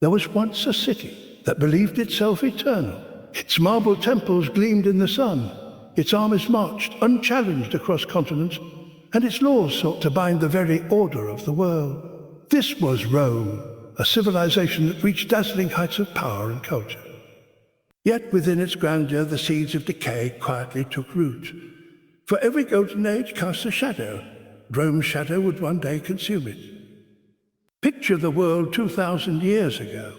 There was once a city that believed itself eternal. Its marble temples gleamed in the sun. Its armies marched unchallenged across continents, and its laws sought to bind the very order of the world. This was Rome, a civilization that reached dazzling heights of power and culture. Yet within its grandeur, the seeds of decay quietly took root. For every golden age cast a shadow. Rome's shadow would one day consume it. Picture the world 2,000 years ago.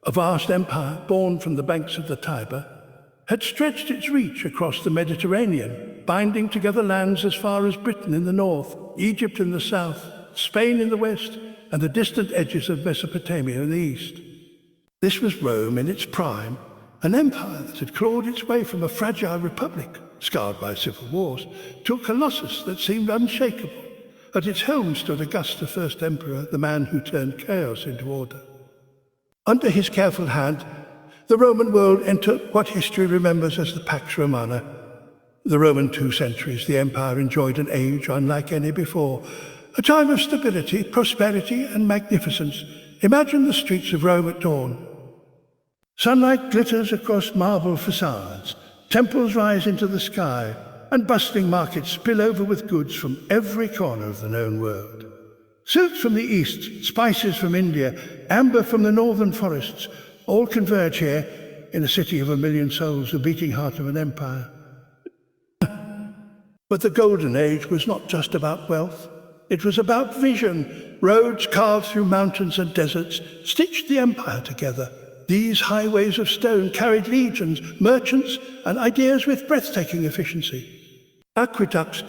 A vast empire born from the banks of the Tiber had stretched its reach across the Mediterranean, binding together lands as far as Britain in the north, Egypt in the south, Spain in the west, and the distant edges of Mesopotamia in the east. This was Rome in its prime, an empire that had clawed its way from a fragile republic, scarred by civil wars, to a colossus that seemed unshakable. At its helm stood Augustus, the first emperor, the man who turned chaos into order. Under his careful hand, the Roman world entered what history remembers as the Pax Romana. The Roman 2 centuries, the empire enjoyed an age unlike any before, a time of stability, prosperity, and magnificence. Imagine the streets of Rome at dawn. Sunlight glitters across marble facades, temples rise into the sky, and bustling markets spill over with goods from every corner of the known world. Silks from the east, spices from India, amber from the northern forests, all converge here in a city of 1 million souls, the beating heart of an empire. But the Golden Age was not just about wealth. It was about vision. Roads carved through mountains and deserts stitched the empire together. These highways of stone carried legions, merchants, and ideas with breathtaking efficiency. Aqueducts,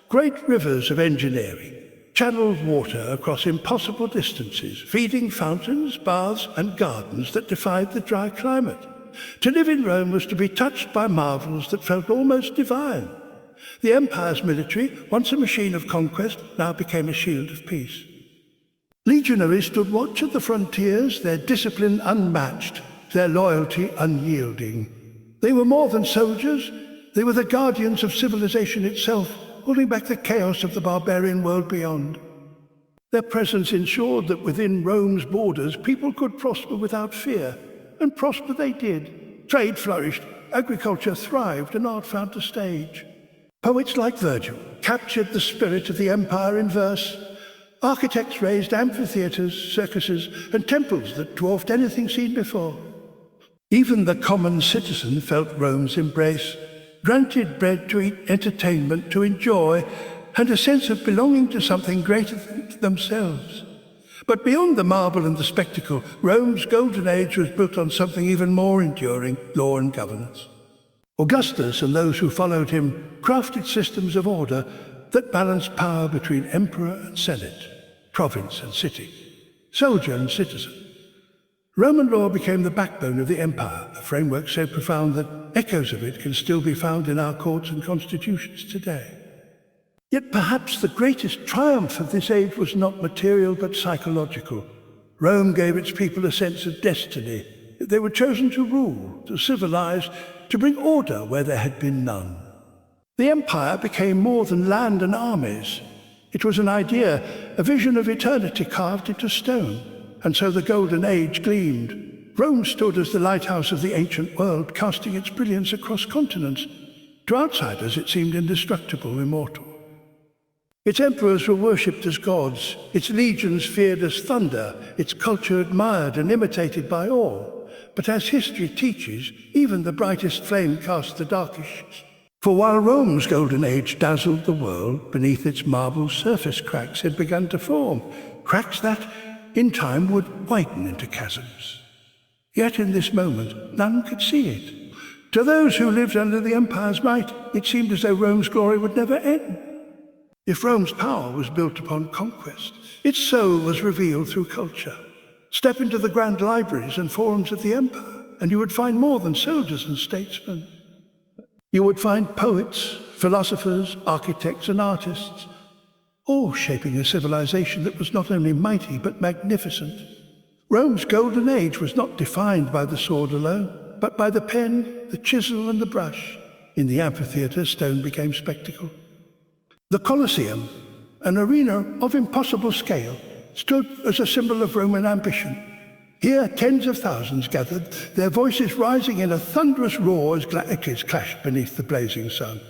great rivers of engineering, channeled water across impossible distances, feeding fountains, baths, and gardens that defied the dry climate. To live in Rome was to be touched by marvels that felt almost divine. The empire's military, once a machine of conquest, now became a shield of peace. Legionaries stood watch at the frontiers, their discipline unmatched, their loyalty unyielding. They were more than soldiers. They were the guardians of civilization itself, holding back the chaos of the barbarian world beyond. Their presence ensured that within Rome's borders, people could prosper without fear, and prosper they did. Trade flourished, agriculture thrived, and art found a stage. Poets like Virgil captured the spirit of the empire in verse. Architects raised amphitheaters, circuses, and temples that dwarfed anything seen before. Even the common citizen felt Rome's embrace, granted bread to eat, entertainment to enjoy, and a sense of belonging to something greater than themselves. But beyond the marble and the spectacle, Rome's golden age was built on something even more enduring, law and governance. Augustus and those who followed him crafted systems of order that balanced power between emperor and senate, province and city, soldier and citizen. Roman law became the backbone of the empire, a framework so profound that echoes of it can still be found in our courts and constitutions today. Yet perhaps the greatest triumph of this age was not material but psychological. Rome gave its people a sense of destiny. They were chosen to rule, to civilize, to bring order where there had been none. The empire became more than land and armies. It was an idea, a vision of eternity carved into stone. And so the Golden Age gleamed. Rome stood as the lighthouse of the ancient world, casting its brilliance across continents. To outsiders, it seemed indestructible, immortal. Its emperors were worshipped as gods, its legions feared as thunder, its culture admired and imitated by all. But as history teaches, even the brightest flame cast the darkest. For while Rome's golden age dazzled the world, beneath its marble surface cracks had begun to form, cracks that, in time, would widen into chasms. Yet in this moment, none could see it. To those who lived under the empire's might, it seemed as though Rome's glory would never end. If Rome's power was built upon conquest, its soul was revealed through culture. Step into the grand libraries and forums of the empire, and you would find more than soldiers and statesmen. You would find poets, philosophers, architects, and artists, all shaping a civilization that was not only mighty but magnificent. Rome's golden age was not defined by the sword alone, but by the pen, the chisel, and the brush. In the amphitheater, stone became spectacle. The Colosseum, an arena of impossible scale, stood as a symbol of Roman ambition. Here tens of thousands gathered, their voices rising in a thunderous roar as gladiators clashed beneath the blazing sun.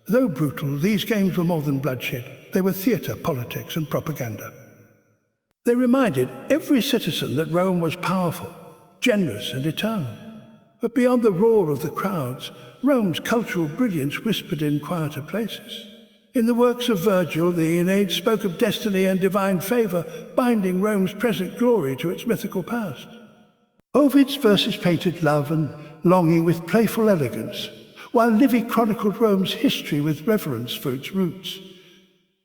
Though brutal, these games were more than bloodshed. They were theatre, politics, and propaganda. They reminded every citizen that Rome was powerful, generous, and eternal. But beyond the roar of the crowds, Rome's cultural brilliance whispered in quieter places. In the works of Virgil, the Aeneid spoke of destiny and divine favour, binding Rome's present glory to its mythical past. Ovid's verses painted love and longing with playful elegance, while Livy chronicled Rome's history with reverence for its roots.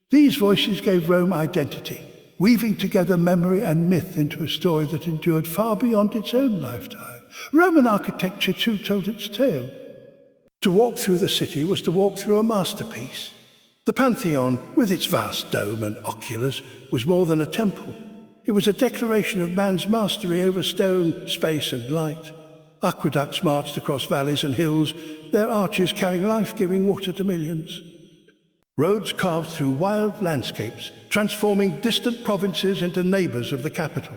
These voices gave Rome identity, weaving together memory and myth into a story that endured far beyond its own lifetime. Roman architecture too told its tale. To walk through the city was to walk through a masterpiece. The Pantheon, with its vast dome and oculus, was more than a temple. It was a declaration of man's mastery over stone, space, and light. Aqueducts marched across valleys and hills, their arches carrying life-giving water to millions. Roads carved through wild landscapes, transforming distant provinces into neighbours of the capital.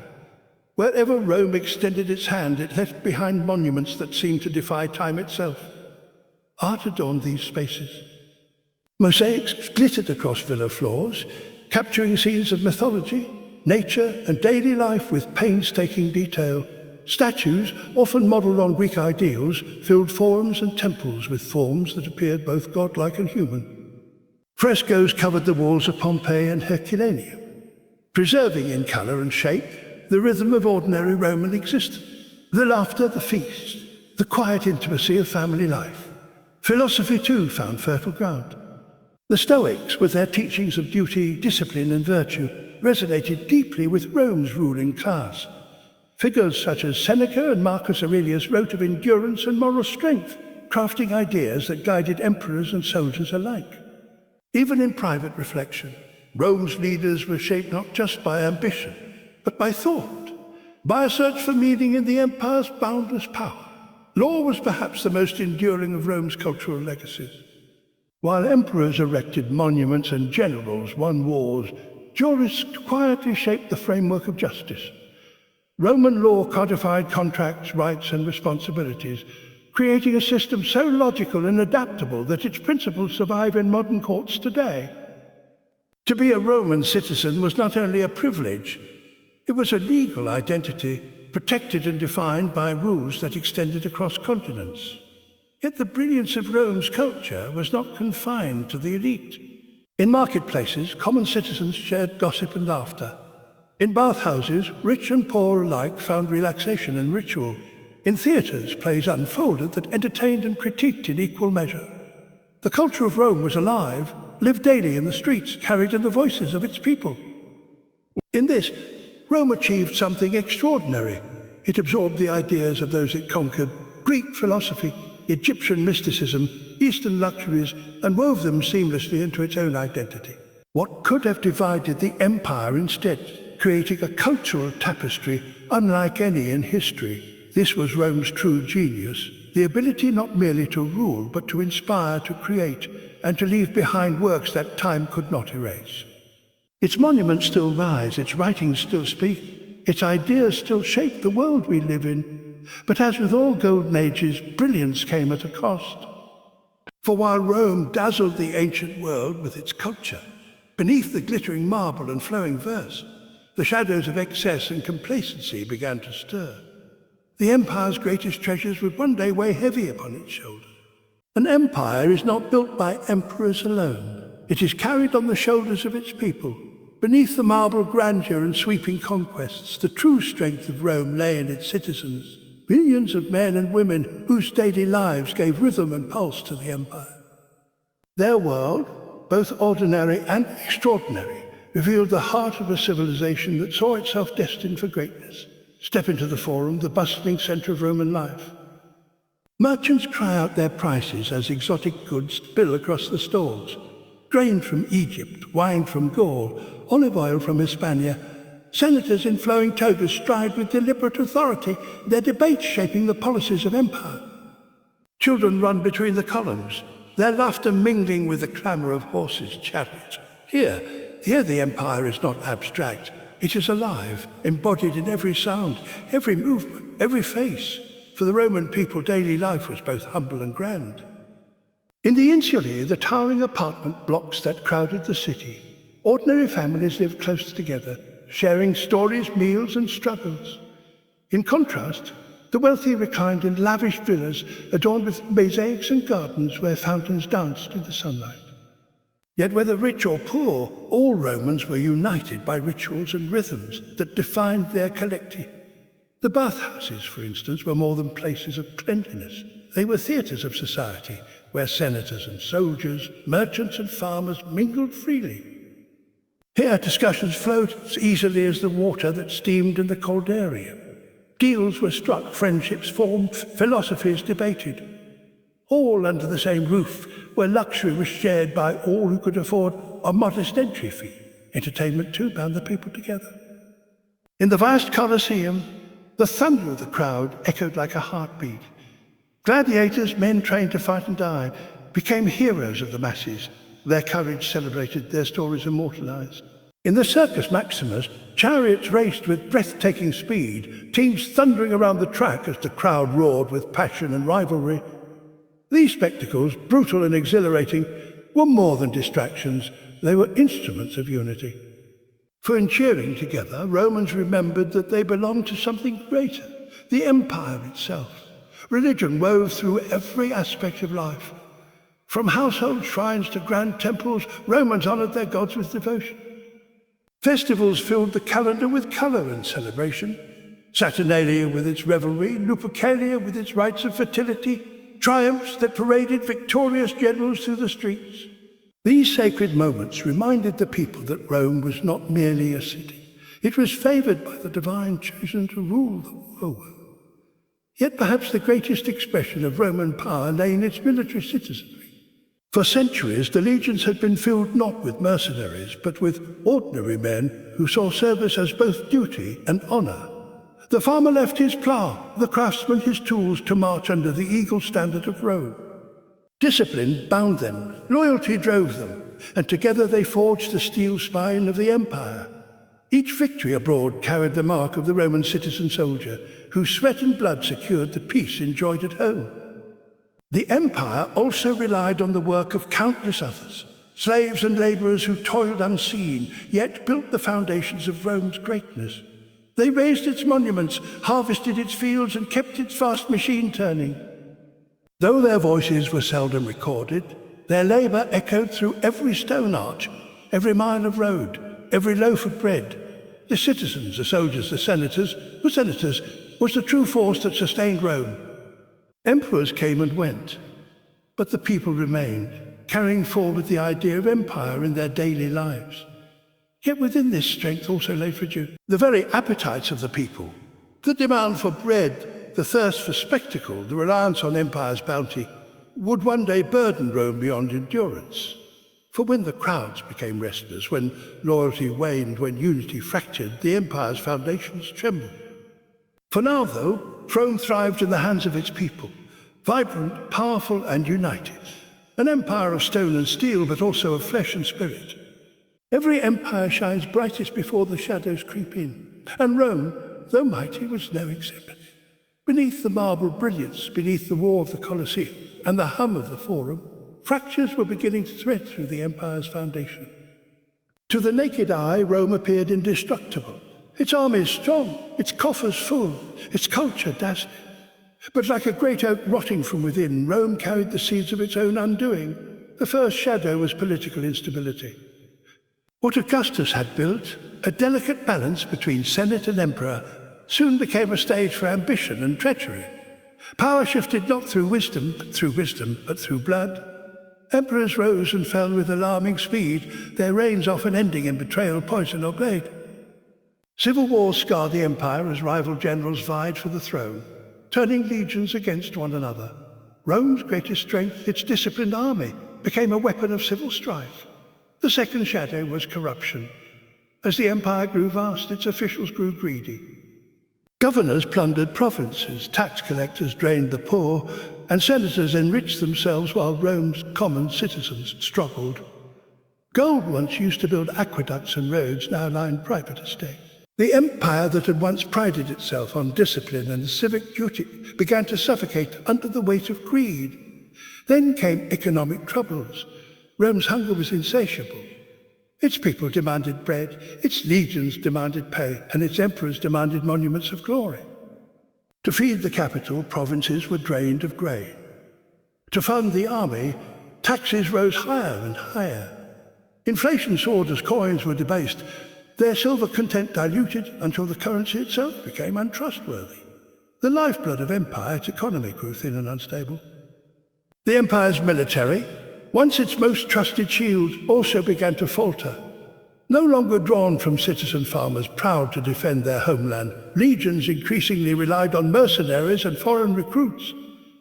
Wherever Rome extended its hand, it left behind monuments that seemed to defy time itself. Art adorned these spaces. Mosaics glittered across villa floors, capturing scenes of mythology, nature, and daily life with painstaking detail. Statues, often modelled on Greek ideals, filled forums and temples with forms that appeared both godlike and human. Frescoes covered the walls of Pompeii and Herculaneum, preserving in colour and shape the rhythm of ordinary Roman existence, the laughter, the feast, the quiet intimacy of family life. Philosophy, too, found fertile ground. The Stoics, with their teachings of duty, discipline, and virtue, resonated deeply with Rome's ruling class. Figures such as Seneca and Marcus Aurelius wrote of endurance and moral strength, crafting ideas that guided emperors and soldiers alike. Even in private reflection, Rome's leaders were shaped not just by ambition, but by thought, by a search for meaning in the empire's boundless power. Law was perhaps the most enduring of Rome's cultural legacies. While emperors erected monuments and generals won wars, jurists quietly shaped the framework of justice. Roman law codified contracts, rights, and responsibilities, creating a system so logical and adaptable that its principles survive in modern courts today. To be a Roman citizen was not only a privilege, it was a legal identity, protected and defined by rules that extended across continents. Yet the brilliance of Rome's culture was not confined to the elite. In marketplaces, common citizens shared gossip and laughter. In bathhouses, rich and poor alike found relaxation and ritual. In theatres, plays unfolded that entertained and critiqued in equal measure. The culture of Rome was alive, lived daily in the streets, carried in the voices of its people. In this, Rome achieved something extraordinary. It absorbed the ideas of those it conquered, Greek philosophy, Egyptian mysticism, Eastern luxuries, and wove them seamlessly into its own identity. What could have divided the empire instead, creating a cultural tapestry unlike any in history? This was Rome's true genius, the ability not merely to rule, but to inspire, to create, and to leave behind works that time could not erase. Its monuments still rise, its writings still speak, its ideas still shape the world we live in. But as with all golden ages, brilliance came at a cost. For while Rome dazzled the ancient world with its culture, beneath the glittering marble and flowing verse, the shadows of excess and complacency began to stir. The empire's greatest treasures would one day weigh heavy upon its shoulders. An empire is not built by emperors alone. It is carried on the shoulders of its people. Beneath the marble grandeur and sweeping conquests, the true strength of Rome lay in its citizens. Millions of men and women whose daily lives gave rhythm and pulse to the empire. Their world, both ordinary and extraordinary, revealed the heart of a civilization that saw itself destined for greatness. Step into the forum, the bustling center of Roman life. Merchants cry out their prices as exotic goods spill across the stalls. Grain from Egypt, wine from Gaul, olive oil from Hispania. Senators in flowing togas stride with deliberate authority, their debates shaping the policies of empire. Children run between the columns, their laughter mingling with the clamour of horses, chariots. Here the empire is not abstract, It is alive, embodied in every sound, every movement, every face. For the Roman people, daily life was both humble and grand. In the insulae, the towering apartment blocks that crowded the city. Ordinary families lived close together, sharing stories, meals, and struggles. In contrast, the wealthy reclined in lavish villas adorned with mosaics and gardens where fountains danced in the sunlight. Yet whether rich or poor, all Romans were united by rituals and rhythms that defined their collective. The bathhouses, for instance, were more than places of cleanliness. They were theatres of society, where senators and soldiers, merchants and farmers mingled freely. Here discussions flowed as easily as the water that steamed in the caldarium. Deals were struck, friendships formed, philosophies debated. All under the same roof, where luxury was shared by all who could afford a modest entry fee. Entertainment too bound the people together. In the vast Colosseum, the thunder of the crowd echoed like a heartbeat. Gladiators, men trained to fight and die, became heroes of the masses. Their courage celebrated, their stories immortalized. In the Circus Maximus, chariots raced with breathtaking speed, teams thundering around the track as the crowd roared with passion and rivalry. These spectacles, brutal and exhilarating, were more than distractions. They were instruments of unity. For in cheering together, Romans remembered that they belonged to something greater, the empire itself. Religion wove through every aspect of life. From household shrines to grand temples, Romans honored their gods with devotion. Festivals filled the calendar with color and celebration. Saturnalia with its revelry, Lupercalia with its rites of fertility, triumphs that paraded victorious generals through the streets. These sacred moments reminded the people that Rome was not merely a city. It was favored by the divine, chosen to rule the whole world. Yet perhaps the greatest expression of Roman power lay in its military citizenry. For centuries, the legions had been filled not with mercenaries, but with ordinary men who saw service as both duty and honor. The farmer left his plough, the craftsman his tools to march under the eagle standard of Rome. Discipline bound them, loyalty drove them, and together they forged the steel spine of the empire. Each victory abroad carried the mark of the Roman citizen soldier, whose sweat and blood secured the peace enjoyed at home. The empire also relied on the work of countless others, slaves and laborers who toiled unseen, yet built the foundations of Rome's greatness. They raised its monuments, harvested its fields, and kept its vast machine turning. Though their voices were seldom recorded, their labor echoed through every stone arch, every mile of road, every loaf of bread. The citizens, the soldiers, the senators was the true force that sustained Rome. Emperors came and went, but the people remained, carrying forward the idea of empire in their daily lives. Yet within this strength also lay fragility. The very appetites of the people, the demand for bread, the thirst for spectacle, the reliance on empire's bounty, would one day burden Rome beyond endurance. For when the crowds became restless, when loyalty waned, when unity fractured, the empire's foundations trembled. For now, though, Rome thrived in the hands of its people, vibrant, powerful, and united. An empire of stone and steel, but also of flesh and spirit. Every empire shines brightest before the shadows creep in, and Rome, though mighty, was no exception. Beneath the marble brilliance, beneath the roar of the Colosseum, and the hum of the Forum, fractures were beginning to thread through the empire's foundation. To the naked eye, Rome appeared indestructible. Its armies strong, its coffers full, its culture dazzling. But like a great oak rotting from within, Rome carried the seeds of its own undoing. The first shadow was political instability. What Augustus had built, a delicate balance between Senate and Emperor, soon became a stage for ambition and treachery. Power shifted not through wisdom, but through blood. Emperors rose and fell with alarming speed, their reigns often ending in betrayal, poison, or blade. Civil wars scarred the empire as rival generals vied for the throne, turning legions against one another. Rome's greatest strength, its disciplined army, became a weapon of civil strife. The second shadow was corruption. As the empire grew vast, its officials grew greedy. Governors plundered provinces, tax collectors drained the poor, and senators enriched themselves while Rome's common citizens struggled. Gold once used to build aqueducts and roads now lined private estates. The empire that had once prided itself on discipline and civic duty began to suffocate under the weight of greed. Then came economic troubles. Rome's hunger was insatiable. Its people demanded bread, its legions demanded pay, and its emperors demanded monuments of glory. To feed the capital, provinces were drained of grain. To fund the army, taxes rose higher and higher. Inflation soared as coins were debased. Their silver content diluted until the currency itself became untrustworthy. The lifeblood of empire, its economy, grew thin and unstable. The empire's military, once its most trusted shield, also began to falter. No longer drawn from citizen farmers proud to defend their homeland, legions increasingly relied on mercenaries and foreign recruits.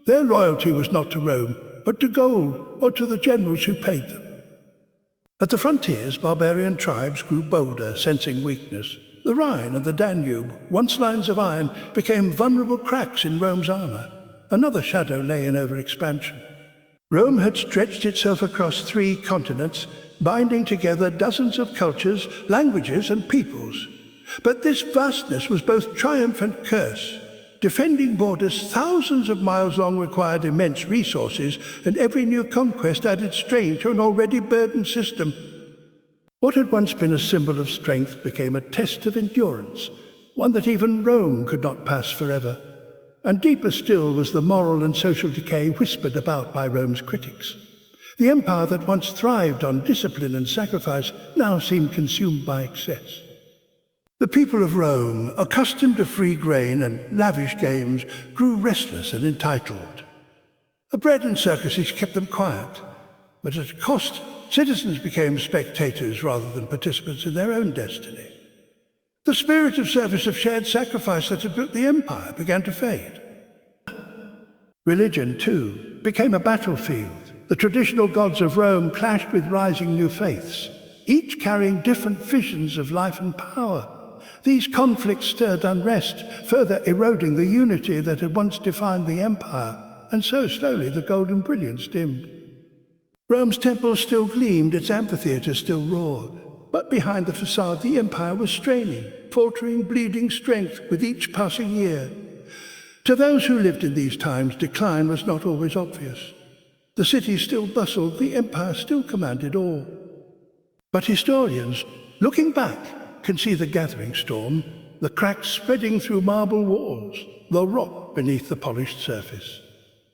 Their loyalty was not to Rome, but to gold or to the generals who paid them. At the frontiers, barbarian tribes grew bolder, sensing weakness. The Rhine and the Danube, once lines of iron, became vulnerable cracks in Rome's armor. Another shadow lay in overexpansion. Rome had stretched itself across 3 continents, binding together dozens of cultures, languages, and peoples. But this vastness was both triumph and curse. Defending borders thousands of miles long required immense resources, and every new conquest added strain to an already burdened system. What had once been a symbol of strength became a test of endurance, one that even Rome could not pass forever. And deeper still was the moral and social decay whispered about by Rome's critics. The empire that once thrived on discipline and sacrifice now seemed consumed by excess. The people of Rome, accustomed to free grain and lavish games, grew restless and entitled. The bread and circuses kept them quiet, but at a cost, citizens became spectators rather than participants in their own destiny. The spirit of service, of shared sacrifice that had built the empire began to fade. Religion, too, became a battlefield. The traditional gods of Rome clashed with rising new faiths, each carrying different visions of life and power. These conflicts stirred unrest, further eroding the unity that had once defined the empire, and so slowly the golden brilliance dimmed. Rome's temples still gleamed, its amphitheatre still roared, but behind the facade the empire was straining, faltering, bleeding strength with each passing year. To those who lived in these times, decline was not always obvious. The city still bustled, the empire still commanded all. But historians, looking back, can see the gathering storm, the cracks spreading through marble walls, the rock beneath the polished surface.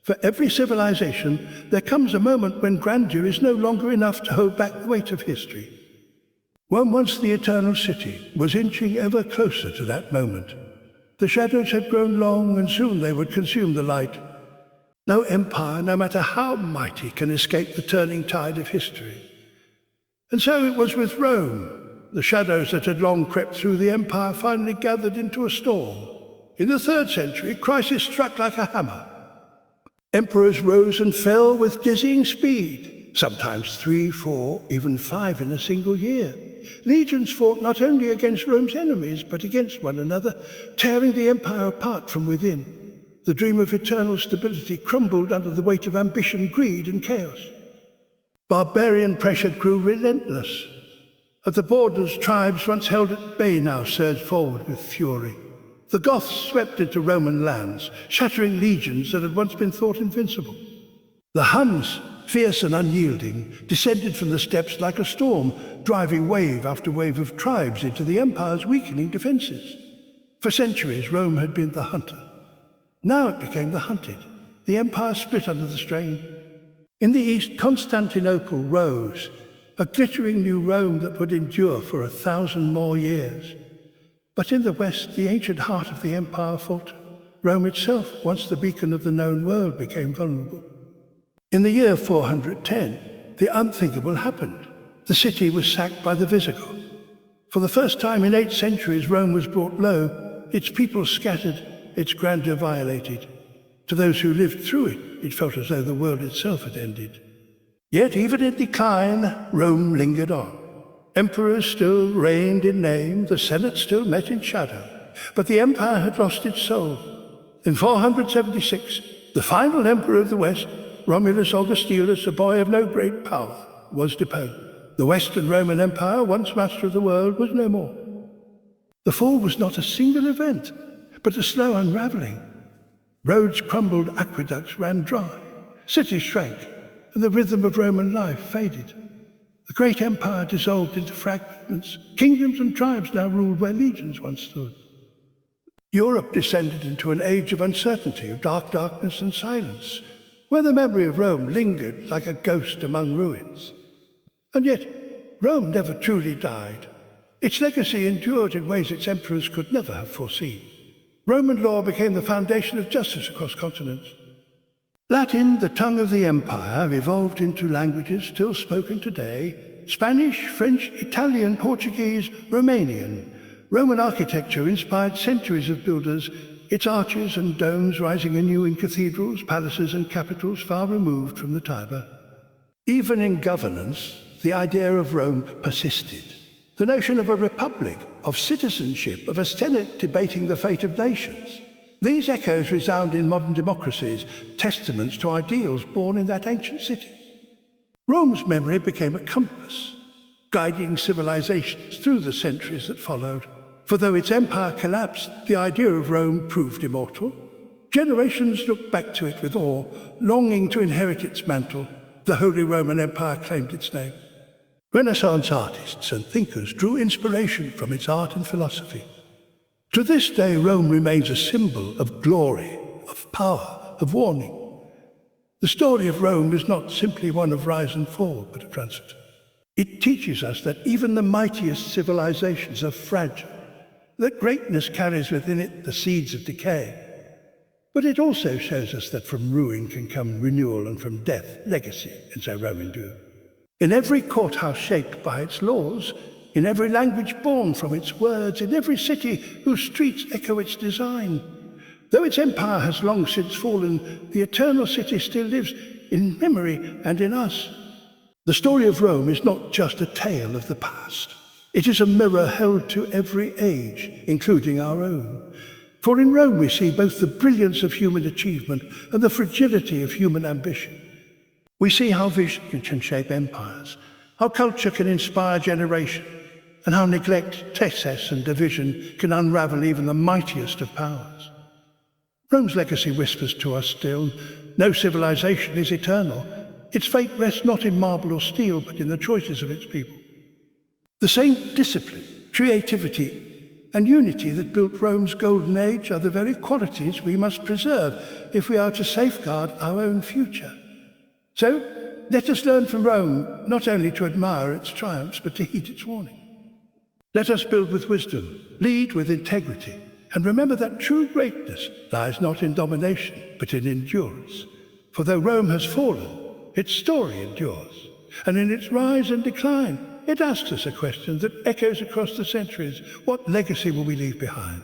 For every civilization, there comes a moment when grandeur is no longer enough to hold back the weight of history. When once the eternal city was inching ever closer to that moment. The shadows had grown long, and soon they would consume the light. No empire, no matter how mighty, can escape the turning tide of history. And so it was with Rome. The shadows that had long crept through the empire finally gathered into a storm. In the 3rd century, crisis struck like a hammer. Emperors rose and fell with dizzying speed, sometimes 3, 4, even 5 in a single year. Legions fought not only against Rome's enemies, but against one another, tearing the empire apart from within. The dream of eternal stability crumbled under the weight of ambition, greed, and chaos. Barbarian pressure grew relentless. At the borders, tribes once held at bay now surged forward with fury. The Goths swept into Roman lands, shattering legions that had once been thought invincible. The Huns, fierce and unyielding, descended from the steppes like a storm, driving wave after wave of tribes into the empire's weakening defenses. For centuries, Rome had been the hunter. Now it became the hunted. The empire split under the strain. In the east, Constantinople rose, a glittering new Rome that would endure for 1,000 more years. But in the west, the ancient heart of the empire faltered. Rome itself, once the beacon of the known world, became vulnerable. In the year 410, the unthinkable happened. The city was sacked by the Visigoths. For the first time in 8 centuries, Rome was brought low, its people scattered, its grandeur violated. To those who lived through it, it felt as though the world itself had ended. Yet even in decline, Rome lingered on. Emperors still reigned in name, the Senate still met in shadow, but the empire had lost its soul. In 476, the final emperor of the West, Romulus Augustus, a boy of no great power, was deposed. The Western Roman Empire, once master of the world, was no more. The fall was not a single event, but a slow unravelling. Roads crumbled, aqueducts ran dry, cities shrank, and the rhythm of Roman life faded. The great empire dissolved into fragments. Kingdoms and tribes now ruled where legions once stood. Europe descended into an age of uncertainty, of darkness and silence, where the memory of Rome lingered like a ghost among ruins. And yet, Rome never truly died. Its legacy endured in ways its emperors could never have foreseen. Roman law became the foundation of justice across continents. Latin, the tongue of the empire, evolved into languages still spoken today: Spanish, French, Italian, Portuguese, Romanian. Roman architecture inspired centuries of builders, its arches and domes rising anew in cathedrals, palaces and capitals far removed from the Tiber. Even in governance, the idea of Rome persisted. The notion of a republic, of citizenship, of a Senate debating the fate of nations. These echoes resound in modern democracies, testaments to ideals born in that ancient city. Rome's memory became a compass, guiding civilizations through the centuries that followed. For though its empire collapsed, the idea of Rome proved immortal. Generations looked back to it with awe, longing to inherit its mantle. The Holy Roman Empire claimed its name. Renaissance artists and thinkers drew inspiration from its art and philosophy. To this day, Rome remains a symbol of glory, of power, of warning. The story of Rome is not simply one of rise and fall, but of transit. It teaches us that even the mightiest civilizations are fragile, that greatness carries within it the seeds of decay. But it also shows us that from ruin can come renewal, and from death, legacy, and so Rome endured. In every courthouse shaped by its laws, in every language born from its words, in every city whose streets echo its design. Though its empire has long since fallen, the eternal city still lives in memory and in us. The story of Rome is not just a tale of the past. It is a mirror held to every age, including our own. For in Rome we see both the brilliance of human achievement and the fragility of human ambition. We see how vision can shape empires, how culture can inspire generation, and how neglect, excess, and division can unravel even the mightiest of powers. Rome's legacy whispers to us still: no civilization is eternal. Its fate rests not in marble or steel, but in the choices of its people. The same discipline, creativity, and unity that built Rome's golden age are the very qualities we must preserve if we are to safeguard our own future. So, let us learn from Rome not only to admire its triumphs, but to heed its warning. Let us build with wisdom, lead with integrity, and remember that true greatness lies not in domination, but in endurance. For though Rome has fallen, its story endures, and in its rise and decline, it asks us a question that echoes across the centuries: what legacy will we leave behind?